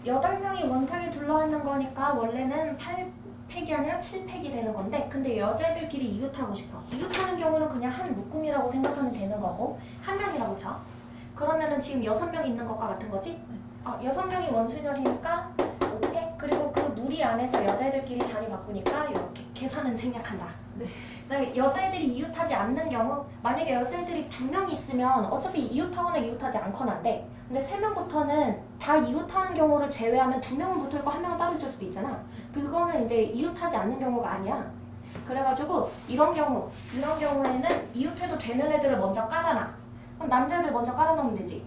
8명이 원탁에 둘러앉는 거니까 원래는 8팩이 아니라 7팩이 되는 건데 근데 여자애들끼리 이웃하고 싶어. 이웃하는 경우는 그냥 한 묶음이라고 생각하면 되는 거고 한 명이라고 쳐. 그러면은 지금 6명 있는 것과 같은 거지? 6명이 원순열이니까 5팩 그리고 그 무리 안에서 여자애들끼리 자리 바꾸니까 이렇게 계산은 생략한다. 네. 그다음에 여자애들이 이웃하지 않는 경우 만약에 여자애들이 2명 있으면 어차피 이웃하거나 이웃하지 않거나 안 돼. 근데 3명부터는 다 이웃하는 경우를 제외하면 2명은 붙어있고 1명은 따로 있을 수도 있잖아. 그거는 이제 이웃하지 않는 경우가 아니야. 그래가지고 이런 경우에는 이웃해도 되는 애들을 먼저 깔아놔. 그럼 남자애들 먼저 깔아놓으면 되지.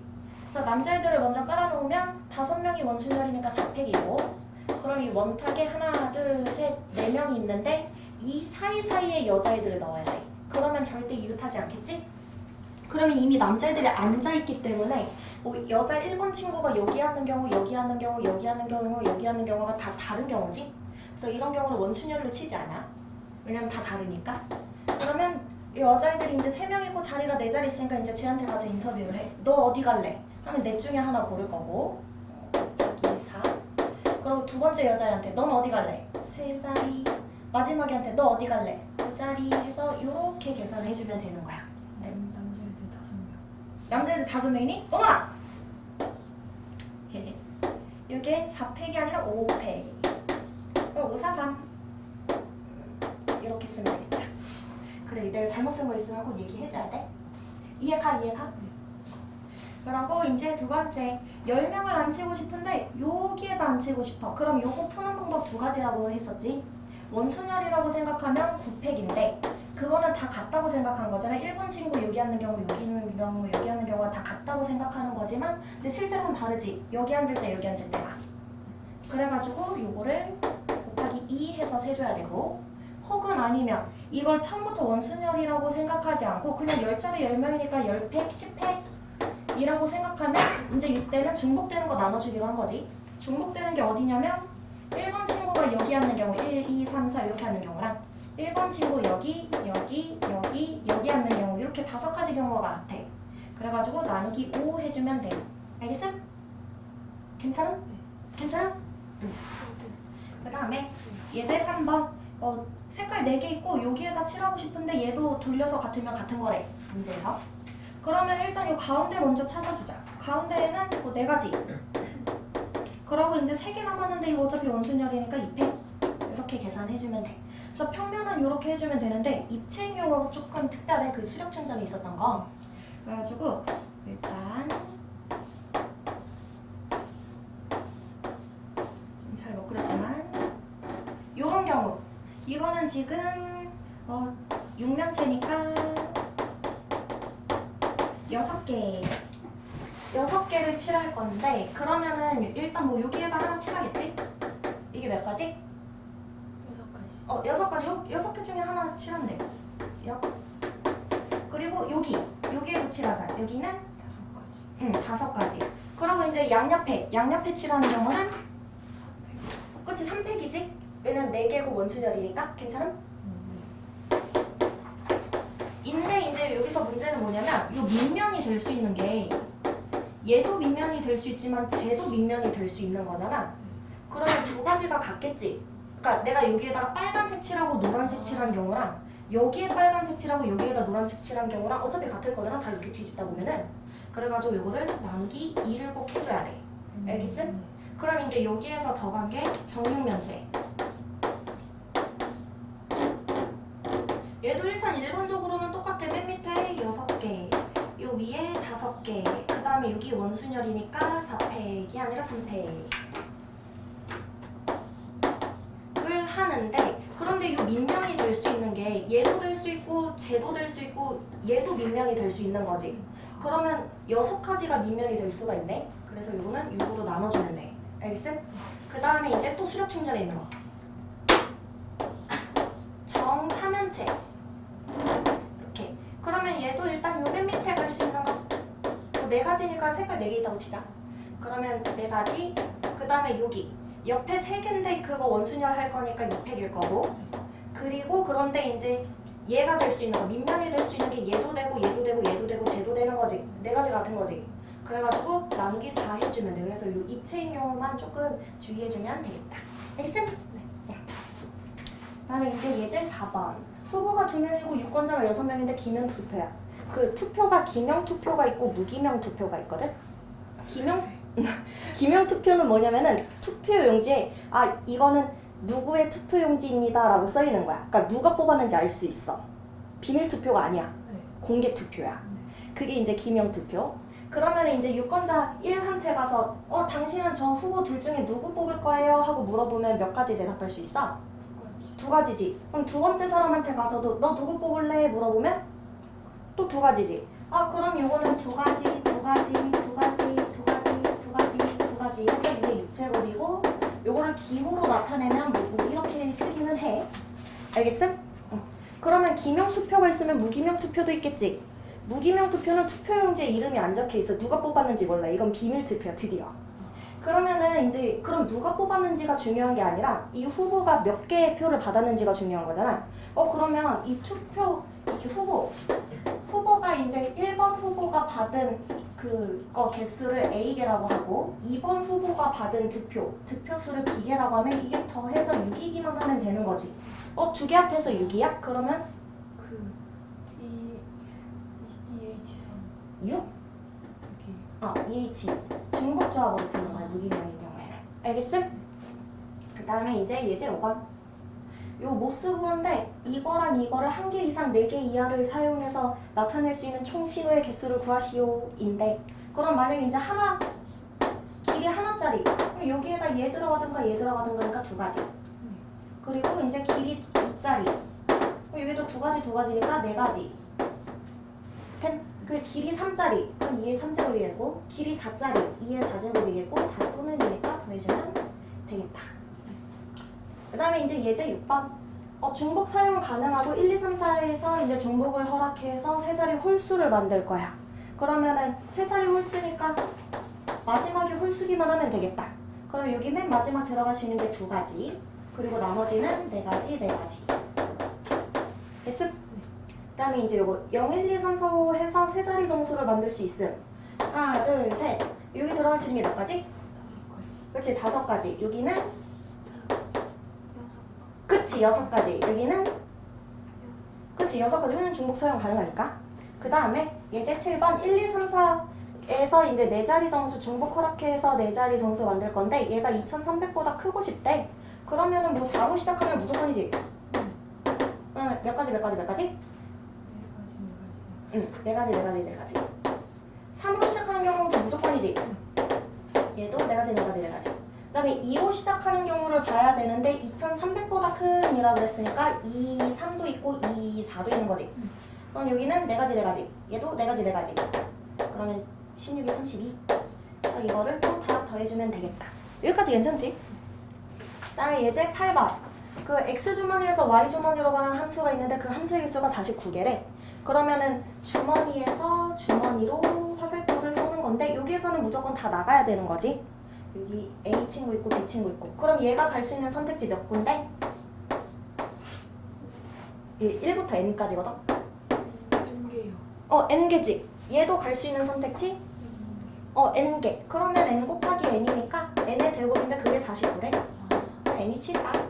그래서 남자애들을 먼저 깔아놓으면 5명이 원순열이니까 4팩이고 그럼 이 원탁에 하나, 둘, 셋, 4명이 있는데 이 사이사이에 여자애들을 넣어야 돼. 그러면 절대 이웃하지 않겠지? 그러면 이미 남자애들이 앉아있기 때문에 뭐 여자 1번 친구가 여기 앉는 경우, 여기 앉는 경우, 여기 앉는 경우, 여기 앉는 경우가 다 다른 경우지? 그래서 이런 경우는 원순열로 치지 않아. 왜냐면 다 다르니까. 그러면 이 여자애들이 이제 3명이고 자리가 4자리 있으니까 이제 쟤한테 가서 인터뷰를 해. 너 어디 갈래? 하면 넷 중에 하나 고를 거고 2, 4 그리고 두 번째 여자애한테 넌 어디 갈래? 3자리 마지막에한테 너 어디 갈래? 2자리 해서 이렇게 계산해주면 되는 거야. 남자애들 5명. 남자애들 5명이니? 어머나! 이게 4팩이 아니라 5팩 5, 4, 3 이렇게 쓰면 되겠다. 그래 내가 잘못 쓴 거 있으면 꼭 얘기해줘야 돼. 이해가? 그러고 이제 두 번째 10명을 앉히고 싶은데 여기에다 앉히고 싶어. 그럼 요거 푸는 방법 2가지라고 했었지. 원순열이라고 생각하면 9팩인데 그거는 다 같다고 생각한 거잖아. 1번 친구 여기 앉는 경우, 여기 있는 경우, 여기 앉는 경우가 다 같다고 생각하는 거지만 근데 실제로는 다르지. 여기 앉을 때, 여기 앉을 때가. 그래가지고 요거를 곱하기 2 해서 세줘야 되고 혹은 아니면 이걸 처음부터 원순열이라고 생각하지 않고 그냥 10자리 10명이니까 10팩, 10팩 이라고 생각하면 이제 이때는 중복되는 거 나눠주기로 한 거지. 중복되는 게 어디냐면 1번 친구가 여기 앉는 경우 1, 2, 3, 4 이렇게 앉는 경우랑 1번 친구 여기 앉는 경우 이렇게 5가지 경우가 같아. 그래가지고 나누기 5 해주면 돼. 알겠어? 괜찮아? 괜찮아? 응. 그 다음에 예제 3번 색깔 4개 있고 여기에다 칠하고 싶은데 얘도 돌려서 같으면 같은 거래. 문제에서. 그러면 일단 이 가운데 먼저 찾아주자. 가운데에는 뭐 4가지. 그러고 이제 3개 남았는데 이거 어차피 원순열이니까 2팩. 이렇게 계산해주면 돼. 그래서 평면은 이렇게 해주면 되는데 입체인 경우가 조금 특별해. 그 수력 충전이 있었던 거. 그래가지고 일단 좀 잘 못 그렸지만 요런 경우 이거는 지금 6면체니까 6개를 칠할 건데 그러면은 일단 뭐 여기에다 하나 칠하겠지? 이게 몇 가지? 6가지. 6가지. 6개 중에 하나 칠하면 돼. 그리고 여기에도 칠하자. 여기는 5가지. 5가지. 그리고 이제 양옆에 칠하는 경우는 그치 3팩이지? 왜냐면 4개고 원순열이니까 괜찮음? 인데 이제 여기서 문제는 뭐냐면 이 밑면이 될 수 있는 게 얘도 밑면이 될 수 있지만 쟤도 밑면이 될 수 있는 거잖아. 그러면 2가지가 같겠지. 그러니까 내가 여기에다가 빨간색 칠하고 노란색 칠한 경우랑 여기에 빨간색 칠하고 여기에다 노란색 칠한 경우랑 어차피 같을 거잖아. 다 이렇게 뒤집다 보면은. 그래가지고 요거를 나누기 2를 꼭 해줘야 돼. 알겠어? 그럼 이제 여기에서 더간 게 정육면체. 얘도 일단 일반적으로는 똑같아. 맨 밑에 6개, 요 위에 5개, 그 다음에 여기 원순열이니까 4팩이 아니라 3팩을 하는데 그런데 요 밑면이 될 수 있는 게 얘도 될 수 있고 쟤도 될 수 있고 얘도 밑면이 될 수 있는 거지. 그러면 6가지가 밑면이 될 수가 있네. 그래서 요거는 6으로 나눠주면 돼. 알겠어? 그 다음에 이제 또 수력 충전에 있는 거. 정사면체. 이렇게. 그러면 얘도 일단 요 맨 밑에 갈 수 있는 거. 4가지니까 색깔 4개 있다고 치자. 그러면 4가지. 그 다음에 여기. 옆에 3개인데 그거 원순열 할 거니까 2팩일 거고. 그리고 그런데 이제 얘가 될 수 있는 거. 밑면이 될 수 있는 게 얘도 되고 얘도 되고 얘도 되고 쟤도 되는 거지. 4가지 같은 거지. 그래가지고 남기 4 해주면 돼. 그래서 이 입체인 경우만 조금 주의해주면 되겠다. 알겠음? 네. 그다음에 이제 예제 4번. 후보가 2명이고 유권자가 6명인데 기명 투표야. 그 투표가 기명 투표가 있고 무기명 투표가 있거든. 기명 투표는 뭐냐면은 투표용지에 이거는 누구의 투표용지입니다라고 써 있는 거야. 그러니까 누가 뽑았는지 알 수 있어. 비밀 투표가 아니야. 공개 투표야. 그게 이제 기명 투표. 그러면 이제 유권자 1한테 가서 당신은 저 후보 둘 중에 누구 뽑을 거예요? 하고 물어보면 몇 가지 대답할 수 있어? 두 가지지. 그럼 두 번째 사람한테 가서도 너 누구 뽑을래? 물어보면 또 두 가지지. 그럼 요거는 두 가지 해서 이게 6제곱이고 요거를 기호로 나타내면 뭐 이렇게 쓰기는 해. 알겠음? 그러면 기명 투표가 있으면 무기명 투표도 있겠지. 무기명 투표는 투표용지에 이름이 안 적혀 있어. 누가 뽑았는지 몰라. 이건 비밀 투표야, 드디어. 그러면은 이제 그럼 누가 뽑았는지가 중요한 게 아니라 이 후보가 몇 개의 표를 받았는지가 중요한 거잖아. 그러면 이 후보가 이제 1번 후보가 받은 그거 개수를 A개라고 하고 2번 후보가 받은 득표수를 B개라고 하면 이게 더해서 6이기만 하면 되는 거지. 두 개 합해서 6이야? 그러면 EH3 6? EH 중복 조합으로 되는 거야, 무기명인 경우에는. 알겠음? 그 다음에 이제 예제 5번. 요 모스부호인데 이거랑 이거를 한 개 이상 4개 이하를 사용해서 나타낼 수 있는 총 신호의 개수를 구하시오 인데, 그럼 만약에 이제 길이 하나짜리, 그럼 여기에다 얘 들어가든가 얘 들어가든가 두 가지. 그리고 이제 길이 2짜리, 그럼 여기도 두 가지니까 4가지. 그 길이 3짜리, 그럼 2의 3제곱이겠고, 길이 4짜리, 2의 4제곱이겠고, 다 또는이니까 더해주면 되겠다. 그 다음에 이제 예제 6번. 중복 사용 가능하고 1, 2, 3, 4에서 이제 중복을 허락해서 세 자리 홀수를 만들 거야. 그러면은 세 자리 홀수니까 마지막에 홀수기만 하면 되겠다. 그럼 여기 맨 마지막 들어갈 수 있는 게 2가지. 그리고 나머지는 4가지. 됐음? 그 다음에 이제 요거 0, 1, 2, 3, 4, 5 해서 세 자리 정수를 만들 수 있음. 하나, 둘, 셋. 여기 들어갈 수 있는 게 몇 가지? 5가지. 그렇지, 5가지. 여기는? 그치, 6가지. 여기는? 그치, 6가지. 여기는 중복 사용 가능하니까. 그 다음에 예제 7번 1, 2, 3, 4에서 이제 4자리 정수 중복 허락해서 4자리 정수 만들 건데 얘가 2300보다 크고 싶대. 그러면은 뭐 4로 시작하면 무조건이지. 그러면 몇 가지? 4가지. 3으로 시작하는 경우도 무조건이지. 얘도 4가지. 그 다음에 2로 시작하는 경우를 봐야 되는데 2300보다 큰 이라고 그랬으니까 2, 3도 있고 2, 4도 있는 거지. 그럼 여기는 4가지. 얘도 4가지. 그러면 16이 32. 그래서 이거를 또 다 더해주면 되겠다. 여기까지 괜찮지? 그 다음에 예제 8번. 그 X주머니에서 Y주머니로 가는 함수가 있는데 그 함수의 개수가 49개래. 그러면은 주머니에서 주머니로 화살표를 쏘는 건데 여기에서는 무조건 다 나가야 되는 거지. 여기 A 친구 있고 B 친구 있고. 그럼 얘가 갈 수 있는 선택지 몇 군데? 1부터 N까지거든? N개요. N개지. 얘도 갈 수 있는 선택지? N개. 그러면 N 곱하기 N이니까 N의 제곱인데 그게 49래. N이 7이다.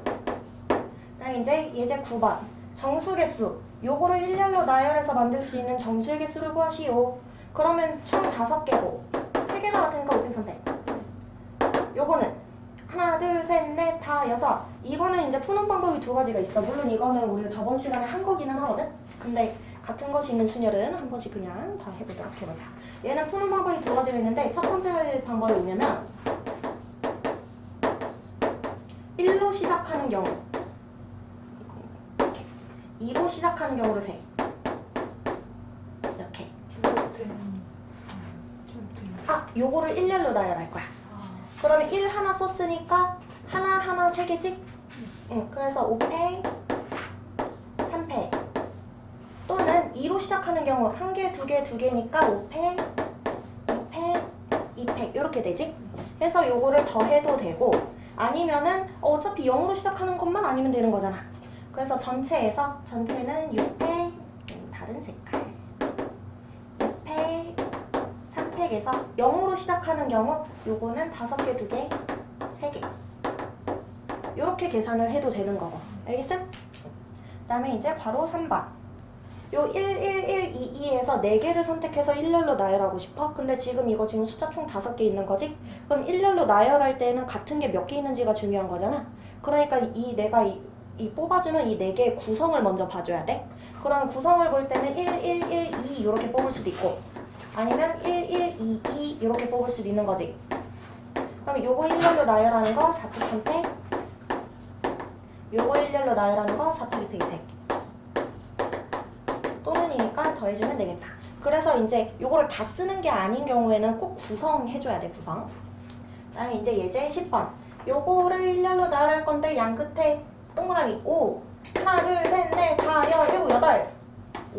그다음에 이제 예제 9번. 정수개수. 요거를 일렬로 나열해서 만들 수 있는 정수의 개수를 구하시오. 그러면 총 5개고 3개가 같으니까 500 선택. 요거는 하나, 둘, 셋, 넷, 다, 6. 이거는 이제 푸는 방법이 2가지가 있어. 물론 이거는 우리가 저번 시간에 한 거기는 하거든. 근데 같은 것이 있는 순열은 한 번씩 그냥 다 해보도록 해보자. 얘는 푸는 방법이 2가지가 있는데 첫 번째 방법이 뭐냐면 1로 시작하는 경우, 이렇게 2로 시작하는 경우를 세. 이렇게. 요거를 일렬로 나열할 거야. 그러면 1 하나 썼으니까 하나 3개지? 그래서 5패, 3패. 또는 2로 시작하는 경우 1개, 2개, 2개니까 5패, 2패, 2패 이렇게 되지? 해서 요거를 더해도 되고 아니면은 어차피 0으로 시작하는 것만 아니면 되는 거잖아. 그래서 전체는 6패, 다른 색깔 2패, 3패 3개에서 0으로 시작하는 경우 요거는 5개, 2개, 3개 이렇게 계산을 해도 되는 거고. 알겠어? 그 다음에 이제 바로 3번. 요 1, 1, 1, 2, 2에서 4개를 선택해서 일렬로 나열하고 싶어? 근데 지금 이거 지금 숫자 총 5개 있는 거지? 그럼 일렬로 나열할 때는 같은 게 몇 개 있는지가 중요한 거잖아? 그러니까 내가 이 뽑아주는 이 4개의 구성을 먼저 봐줘야 돼. 그러면 구성을 볼 때는 1, 1, 1, 2 이렇게 뽑을 수도 있고 아니면 1, 1, 2, 2 이렇게 뽑을 수도 있는 거지. 그럼 요거 일렬로 나열하는 거 4표 선택, 요거 일렬로 나열하는 거 4표 2표 2팩 또는이니까 더해주면 되겠다. 그래서 이제 요거를 다 쓰는 게 아닌 경우에는 꼭 구성해줘야 돼. 구성. 그다음에 이제 예제 10번. 요거를 일렬로 나열할 건데 양 끝에 동그라미 5 하나 둘 셋 넷 다 여 7 8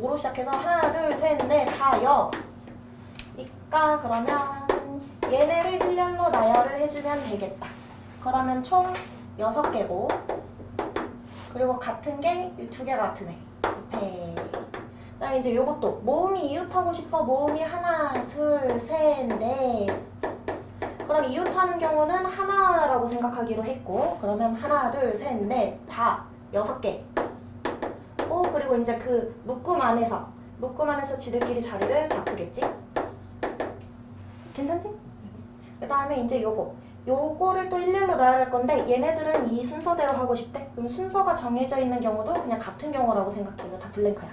5로 시작해서 하나 둘 셋 넷 다 여 이까 그러면 얘네를 일렬로 나열을 해주면 되겠다. 그러면 총 6개고 그리고 같은 게 2개 같은 애 그 다음에 이제 요것도 모음이 이웃하고 싶어. 모음이 하나 둘 셋 넷 그럼 이웃하는 경우는 하나라고 생각하기로 했고 그러면 하나 둘 셋 넷 다 6개 그리고 이제 그 묶음 안에서 지들끼리 자리를 바꾸겠지? 괜찮지? 그 다음에 이제 요거를 또 일렬로 나열할 건데 얘네들은 이 순서대로 하고 싶대. 그럼 순서가 정해져 있는 경우도 그냥 같은 경우라고 생각해. 이거 다 블랭크야.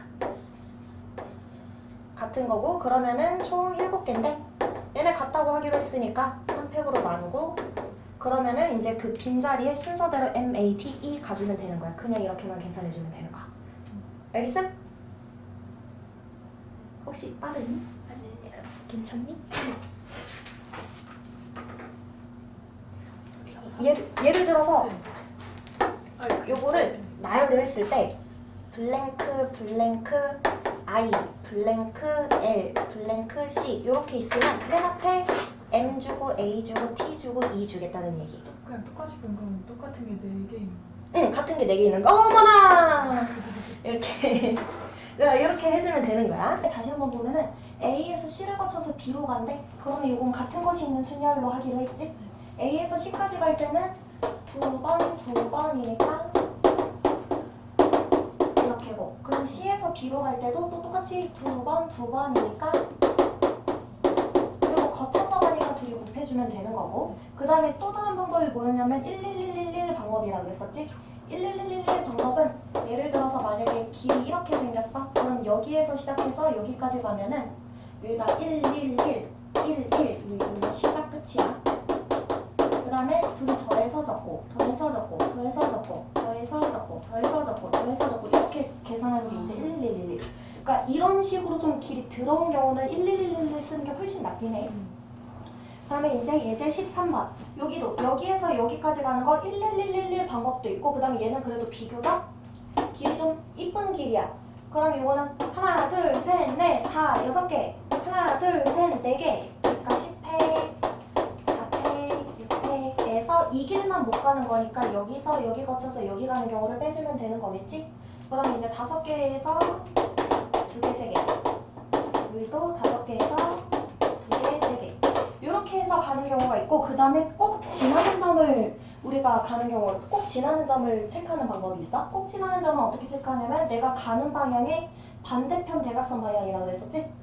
같은 거고 그러면은 총 7개인데 얘네 같다고 하기로 했으니까 3팩으로 나누고 그러면은 이제 그 빈자리에 순서대로 MATE 가주면 되는 거야. 그냥 이렇게만 계산해주면 되는 거야. 알겠어? 혹시 빠르니? 아니요. 괜찮니? 예를 들어서 요거를 나열을 했을 때 블랭크 블랭크 I 블랭크 L 블랭크 C 이렇게 있으면 맨 앞에 M 주고 A 주고 T 주고 E 주겠다는 얘기. 그냥 똑같이 변경하면 똑같은 게 4개 있는 거. 응, 같은 게 4개 있는 거. 어머나! 이렇게 이렇게 해주면 되는 거야. 다시 한번 보면은 A에서 C를 거쳐서 B로 간대. 그러면 이건 같은 것이 있는 순열로 하기로 했지? A에서 C까지 갈 때는 2번이니까 이렇게고 그럼 C에서 B로 갈 때도 또 똑같이 2번이니까 그리고 거쳐서 가니까 둘이 곱해주면 되는 거고 그 다음에 또 다른 방법이 뭐였냐면 11111 방법이라고 그랬었지? 1111 방법은 예를 들어서 만약에 길이 이렇게 생겼어? 그럼 여기에서 시작해서 여기까지 가면은 여기다 111 여기 시작 끝이야. 그 다음에 둘이 더해서 적고 더해서 적고 더해서 적고 더해서 적고 더해서 적고 더해서 적고 이렇게 계산하는 게 이제 1111 그러니까 이런 식으로 좀 길이 들어온 경우는 1111 쓰는 게 훨씬 낫긴 해. 그 다음에 이제 예제 13번 여기도 여기에서 여기까지 가는 거 1111 방법도 있고 그 다음에 얘는 그래도 비교적 길이 좀 이쁜 길이야. 그럼 이거는 하나 둘 셋 넷 다 6개 하나 둘 셋 4개 그러니까 10회 4회 6회에서 이 길만 못 가는 거니까 여기서 여기 거쳐서 여기 가는 경우를 빼주면 되는 거겠지? 그럼 이제 5개에서 2개 3개 여기도 5개에서 2개 3개 이렇게 해서 가는 경우가 있고 그 다음에 꼭 지나는 점을 우리가 가는 경우 꼭 지나는 점을 체크하는 방법이 있어. 꼭 지나는 점은 어떻게 체크하냐면 내가 가는 방향의 반대편 대각선 방향이라고 그랬었지?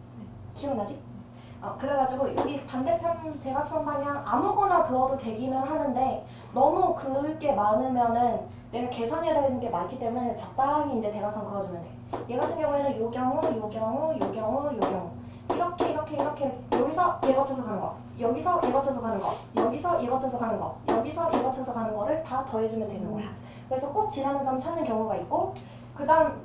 기억나지? 그래가지고 여기 반대편 대각선 방향 아무거나 그어도 되기는 하는데 너무 그을 게 많으면은 내가 계산해야 되는 게 많기 때문에 적당히 이제 대각선 그어주면 돼. 얘 같은 경우에는 요 경우 이렇게 여기서 얘 거쳐서 가는 거 여기서 얘 거쳐서 가는 거 여기서 얘 거쳐서 가는 거 여기서 얘 거쳐서 가는 거를 다 더해주면 되는 거야. 그래서 꼭 지나는 점 찾는 경우가 있고 그 다음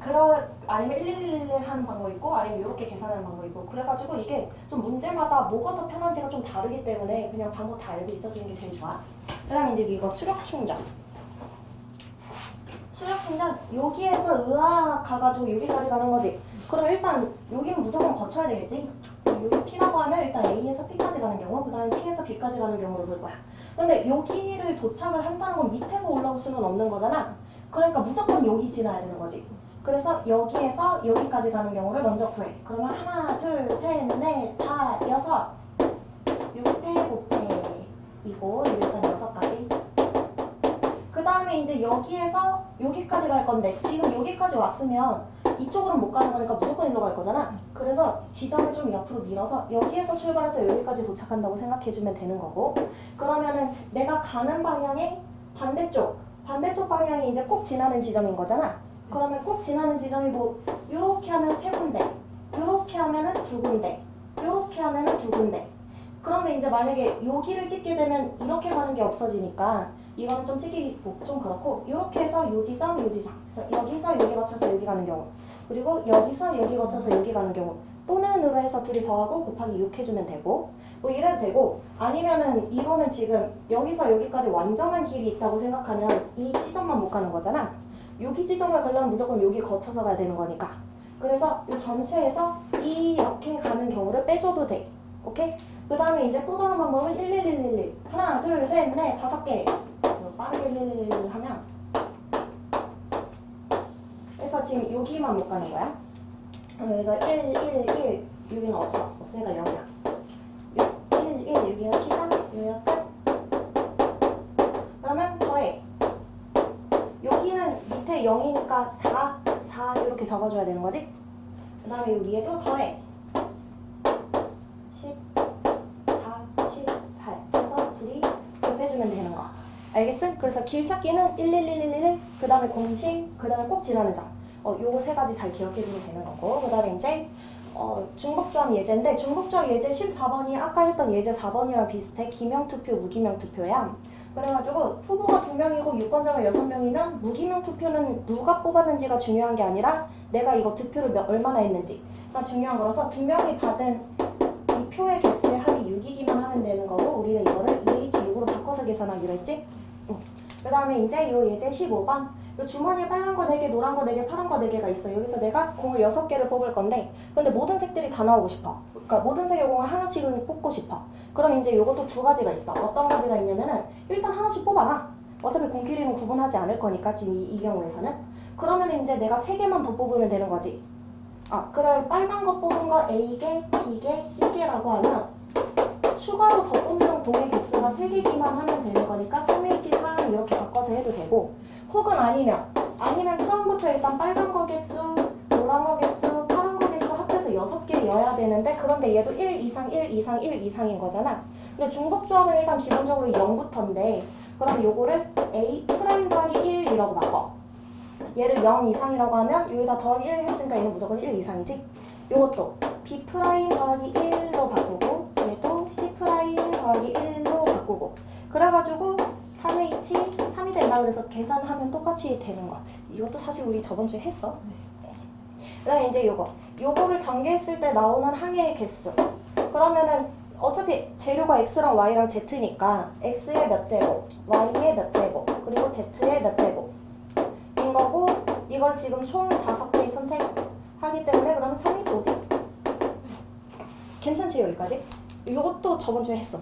아니면 1111 하는 방법이 있고 아니면 이렇게 계산하는 방법이 있고 그래가지고 이게 좀 문제마다 뭐가 더 편한지가 좀 다르기 때문에 그냥 방법 다 알고 있어주는 게 제일 좋아. 그 다음에 이제 이거 수력 충전 여기에서 의학 가가지고 여기까지 가는 거지. 그럼 일단 여기는 무조건 거쳐야 되겠지? 여기 P라고 하면 일단 A에서 P까지 가는 경우 그 다음에 P에서 B까지 가는 경우를 볼 거야. 근데 여기를 도착을 한다는 건 밑에서 올라올 수는 없는 거잖아. 그러니까 무조건 여기 지나야 되는 거지. 그래서 여기에서 여기까지 가는 경우를 먼저 구해. 그러면 하나 둘 셋 넷 다 6 6패, 5패 이고 일단 6가지. 그 다음에 이제 여기에서 여기까지 갈 건데 지금 여기까지 왔으면 이쪽으로는 못 가는 거니까 무조건 일로 갈 거잖아. 그래서 지점을 좀 옆으로 밀어서 여기에서 출발해서 여기까지 도착한다고 생각해주면 되는 거고, 그러면은 내가 가는 방향의 반대쪽 방향이 이제 꼭 지나는 지점인 거잖아. 그러면 꼭 지나는 지점이 뭐 요렇게 하면 3군데, 요렇게 하면은 2군데, 요렇게 하면은 2군데. 그런데 이제 만약에 여기를 찍게 되면 이렇게 가는 게 없어지니까 이거는 좀 찍기 좀 그렇고, 이렇게 해서 요 지점, 요 지점. 그래서 여기서 여기 거쳐서 여기 가는 경우, 그리고 여기서 여기 거쳐서 여기 가는 경우, 또는으로 해서 둘이 더하고 곱하기 6 해주면 되고, 뭐 이래도 되고, 아니면은 이거는 지금 여기서 여기까지 완전한 길이 있다고 생각하면 이 지점만 못 가는 거잖아. 여기 지점을 가려면 무조건 여기 거쳐서 가야 되는 거니까. 그래서 이 전체에서 이렇게 가는 경우를 빼줘도 돼. 오케이? 그 다음에 이제 또 다른 방법은 11111. 하나, 둘, 셋, 넷, 5개. 빠르게 111 하면. 그래서 지금 여기만 못 가는 거야. 그래서 1, 1, 1. 여기는 없어. 없으니까 0이야. 1, 1. 여기가 시작, 여기가 끝. 그러면 더해. 여기는 밑에 0이니까 4, 4 이렇게 적어줘야 되는 거지. 그 다음에 이 위에도 더해. 10, 4, 18 해서 둘이 곱해주면 되는 거. 알겠음? 그래서 길 찾기는 11111, 그 다음에 공식, 그 다음에 꼭 지나는 점. 요거 3가지 잘 기억해주면 되는 거고, 그 다음에 이제 중복조합 예제인데, 중복조합 예제 14번이 아까 했던 예제 4번이랑 비슷해. 기명투표, 무기명투표야. 그래가지고 후보가 2명이고 유권자가 6명이면 무기명 투표는 누가 뽑았는지가 중요한 게 아니라 내가 이거 득표를 얼마나 했는지가 중요한 거라서 2명이 받은 이 표의 개수의 합이 6이기만 하면 되는 거고, 우리는 이거를 2H6으로 바꿔서 계산하기로 했지? 그 다음에 이제 요 예제 15번. 요 주머니에 빨간 거 4개, 노란 거 4개, 파란 거 4개가 있어. 여기서 내가 공을 6개를 뽑을 건데, 근데 모든 색들이 다 나오고 싶어. 그러니까 모든 색의 공을 하나씩은 뽑고 싶어. 그럼 이제 요것도 2가지가 있어. 어떤 가지가 있냐면은 일단 하나씩 뽑아라. 어차피 공끼리는 구분하지 않을 거니까 지금 이 경우에서는. 그러면 이제 내가 3개만 더 뽑으면 되는 거지. 그래, 빨간 거 뽑은 거 A개, B개, C개라고 하면 추가로 더 뽑는 공의 개수가 3개기만 하면 되는 거니까 3H3 이렇게 바꿔서 해도 되고, 혹은 아니면 처음부터 일단 빨간 거 개수, 노란 거 개수, 파란 거 개수 합해서 6개여야 되는데, 그런데 얘도 1 이상 1 이상 1 이상인 거잖아. 근데 중복조합은 일단 기본적으로 0부터인데, 그럼 요거를 A 프라임 더하기 1이라고 바꿔. 얘를 0 이상이라고 하면 여기다 더하기 1 했으니까 얘는 무조건 1 이상이지. 요것도 B 프라임 더하기 1로 바꾸고, 얘도 C 프라임 더하기 1로 바꾸고. 그래가지고 3H 3이 된다 그래서 계산하면 똑같이 되는 거. 이것도 사실 우리 저번 주에 했어. 그 다음에 이제 요거를 전개했을 때 나오는 항의 개수. 그러면은 어차피 재료가 X랑 Y랑 Z니까 X의 몇 제곱, Y의 몇 제곱, 그리고 Z의 몇 제곱 인 거고, 이걸 지금 총 5개 선택하기 때문에 그러면 3이 오지? 괜찮지 여기까지? 요것도 저번 주에 했어.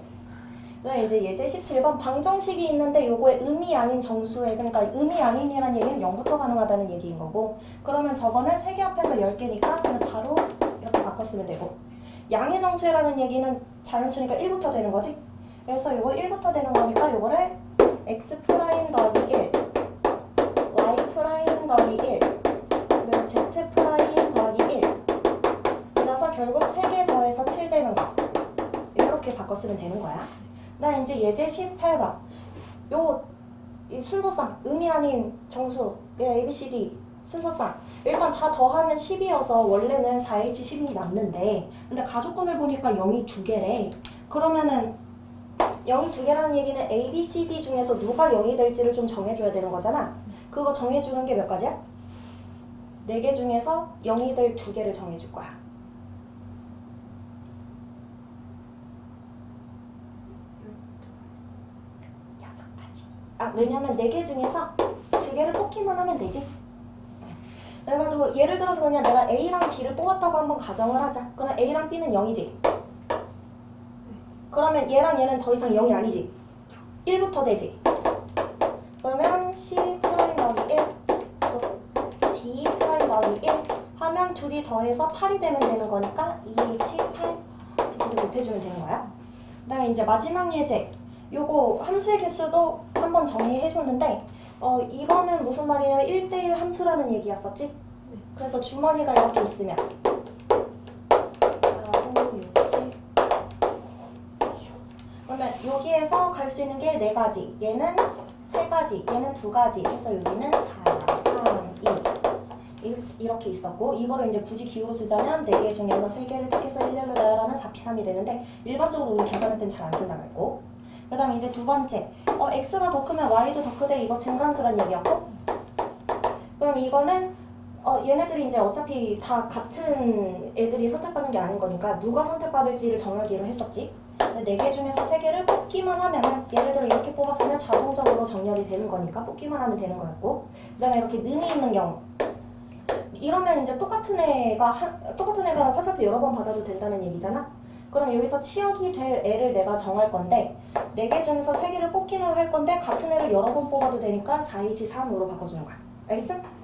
그다음에 이제 예제 17번 방정식이 있는데 요거에 음이 아닌 정수에, 그러니까 음이 아닌이라는 얘기는 0부터 가능하다는 얘기인 거고, 그러면 저거는 3개 합해서 10개니까 그냥 바로 이렇게 바꿔쓰면 되고, 양의 정수라는 얘기는 자연수니까 1부터 되는 거지. 그래서 요거 1부터 되는 거니까 요거를 x 프라임 더하기 1, y 프라임 더하기 1, 그리고 z 프라임 더하기 1. 그래서 결국 3개 더해서 7 되는 거. 이렇게 바꿔쓰면 되는 거야. 나 이제 예제 18번. 이 순서상 음이 아닌 정수 ABCD 순서상 일단 다 더하면 10이어서 원래는 4H10이 남는데, 근데 가족권을 보니까 0이 2개래. 그러면은 0이 2개라는 얘기는 ABCD 중에서 누가 0이 될지를 좀 정해줘야 되는 거잖아. 그거 정해주는 게 몇 가지야? 4개 중에서 0이 될 2개를 정해줄 거야. 6가지. 왜냐면 4개 중에서 2개를 뽑기만 하면 되지. 그래가지고 예를 들어서 그냥 내가 A랑 B를 뽑았다고 한번 가정을 하자. 그럼 A랑 B는 0이지. 그러면 얘랑 얘는 더 이상 0이 아니지. 1부터 되지. 그러면 C 프라임 더하기 1, 또 D 프라임 더하기 1 하면 둘이 더해서 8이 되면 되는 거니까 2H8 식으로 곱해주면 되는 거야. 그다음에 이제 마지막 예제. 요거 함수의 개수도 한번 정리해 줬는데 이거는 무슨 말이냐면 1대1 함수라는 얘기였었지? 그래서 주머니가 이렇게 있으면 하고 육지. 그러면 여기에서 갈 수 있는 게 4가지. 얘는 3가지, 얘는 2가지 해서 여기는 4, 3, 2 이렇게 있었고 이거를 이제 굳이 기호로 쓰자면 4개 중에서 3개를 택해서 1렬로 나열하는 4p3이 되는데 일반적으로 우리 계산할 땐 잘 안 쓴다고 했고 그 다음에 이제 두 번째 x가 더 크면 y도 더 크대 이거 증가함수란 얘기였고 그럼 이거는 얘네들이 이제 어차피 다 같은 애들이 선택받는 게 아닌 거니까 누가 선택받을지를 정하기로 했었지. 근데 4개 중에서 3개를 뽑기만 하면은 예를 들어 이렇게 뽑았으면 자동적으로 정렬이 되는 거니까 뽑기만 하면 되는 거였고 그 다음에 이렇게 는이 있는 경우 이러면 이제 똑같은 애가 화살표 여러 번 받아도 된다는 얘기잖아. 그럼 여기서 치역이 될 애를 내가 정할 건데 4개 중에서 3개를 뽑기는 할 건데 같은 애를 여러 번 뽑아도 되니까 4, 2, 3으로 바꿔주는 거야. 알겠음?